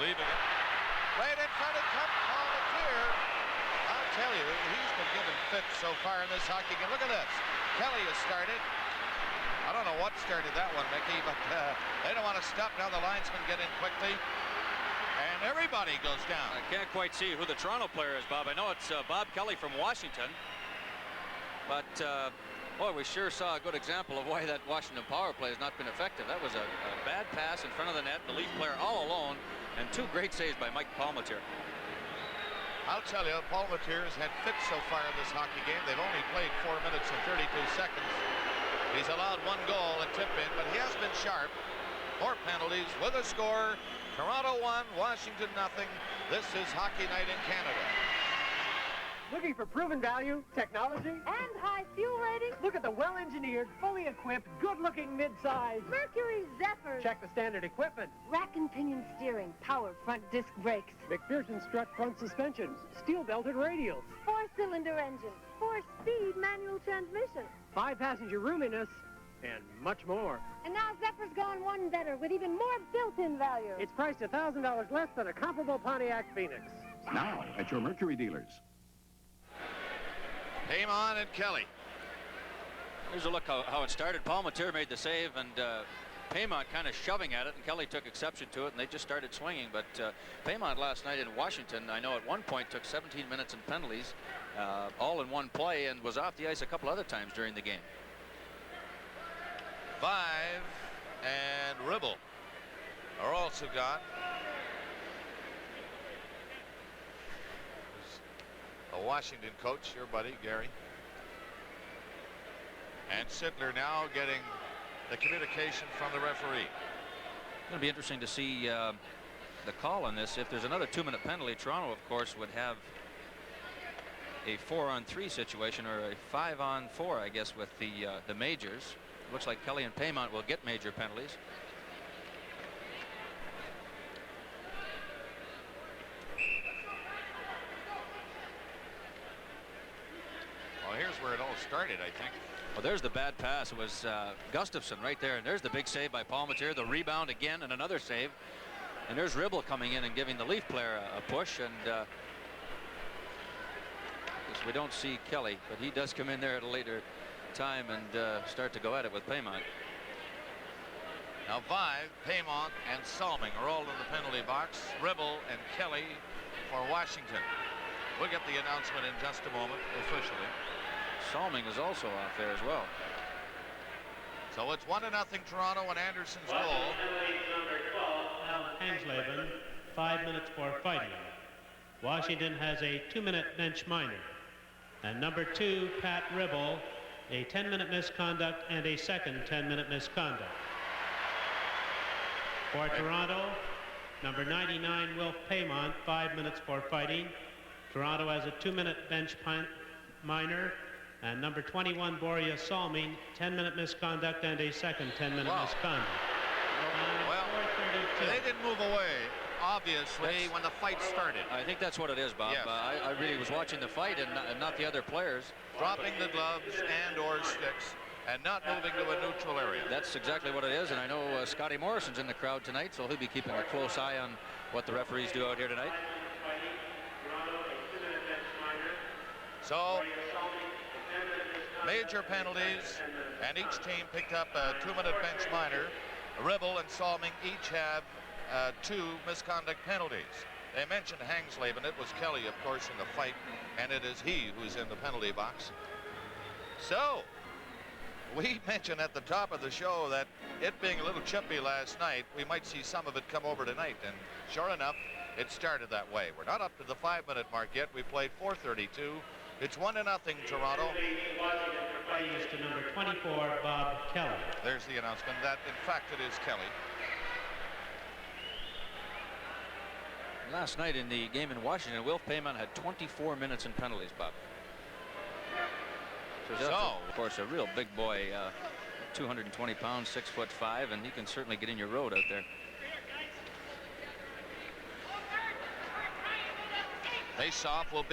Leaving it. Right in front of Paiement. I'll tell you, he's been given fits so far in this hockey game. Look at this. Kelly has started. I don't know what started that one, Mickey, but they don't want to stop. Now the linesmen get in quickly. And everybody goes down. I can't quite see who the Toronto player is, Bob. I know it's Bob Kelly from Washington. But, boy, we sure saw a good example of why that Washington power play has not been effective. That was a bad pass in front of the net. The Leaf player all alone. And 2 great saves by Mike Paiement TOR. I'll tell you, Paiement TOR has had fits so far in this hockey game. They've only played 4 minutes and 32 seconds. He's allowed 1 goal and tip in, but he has been sharp. 4 penalties with a score. Toronto 1, Washington nothing. This is Hockey Night in Canada. Looking for proven value, technology, and high fuel rating? Look at the well-engineered, fully equipped, good-looking mid-size Mercury Zephyr. Check the standard equipment. Rack and pinion steering, power front disc brakes. McPherson strut front suspensions, steel-belted radials. 4-cylinder engine, 4-speed manual transmission. 5-passenger roominess, and much more. And now Zephyr's gone one better with even more built-in value. It's priced $1,000 less than a comparable Pontiac Phoenix. Now at your Mercury dealers. Paiement and Kelly. Here's a look how it started. Paiement TOR made the save, and Paiement kind of shoving at it, and Kelly took exception to it, and they just started swinging. But Paiement last night in Washington, I know at one point took 17 minutes in penalties, all in one play, and was off the ice a couple other times during the game. 5 and Ribble are also gone. A Washington coach, your buddy, Gary. And Sittler now getting the communication from the referee. It's going to be interesting to see the call on this. If there's another 2-minute penalty, Toronto, of course, would have a 4-on-3 situation, or a 5-on-4, I guess, with the majors. Looks like Kelly and Paiement will get major penalties. Well, here's where it all started, I think. Well, there's the bad pass. It was Gustafsson right there, and there's the big save by Paiement TOR. The rebound again, and another save. And there's Ribble coming in and giving the Leaf player a push, and we don't see Kelly, but he does come in there at a later time and start to go at it with Paiement. Now Vive, Paiement, and Salming are all in the penalty box. Ribble and Kelly for Washington. We'll get the announcement in just a moment officially. Salming is also off there as well. So it's 1-0 Toronto, and Anderson's goal. Hangsleben, 5 minutes for fighting. Washington has a 2-minute bench minor. And number 2, Pat Ribble, a 10-minute misconduct and a second 10-minute misconduct. For Toronto, number 99, Wilf Paiement, 5 minutes for fighting. Toronto has a 2-minute bench minor. And number 21, Boria Salming, 10-minute misconduct and a second 10-minute misconduct. Well, they didn't move away, obviously, when the fight started. I think that's what it is, Bob. Yes. I really was watching the fight and not the other players. Dropping the gloves and or sticks and not moving to a neutral area. That's exactly what it is, and I know Scotty Morrison's in the crowd tonight, so he'll be keeping a close eye on what the referees do out here tonight. So, major penalties, and each team picked up a 2-minute bench minor. Ribble and Salming each have 2 misconduct penalties. They mentioned Hangsleben. It was Kelly, of course, in the fight, and it is he who's in the penalty box. So, we mentioned at the top of the show that it being a little chippy last night, we might see some of it come over tonight, and sure enough, it started that way. We're not up to the 5-minute mark yet. We played 4:32. It's 1-0 Toronto. Praise to number 24, Bob Kelly. There's the announcement that, in fact, it is Kelly. Last night in the game in Washington, Wilf Paiement had 24 minutes in penalties, Bob. So, of course, a real big boy, 220 pounds, 6'5", and he can certainly get in your road out there. Face-off will be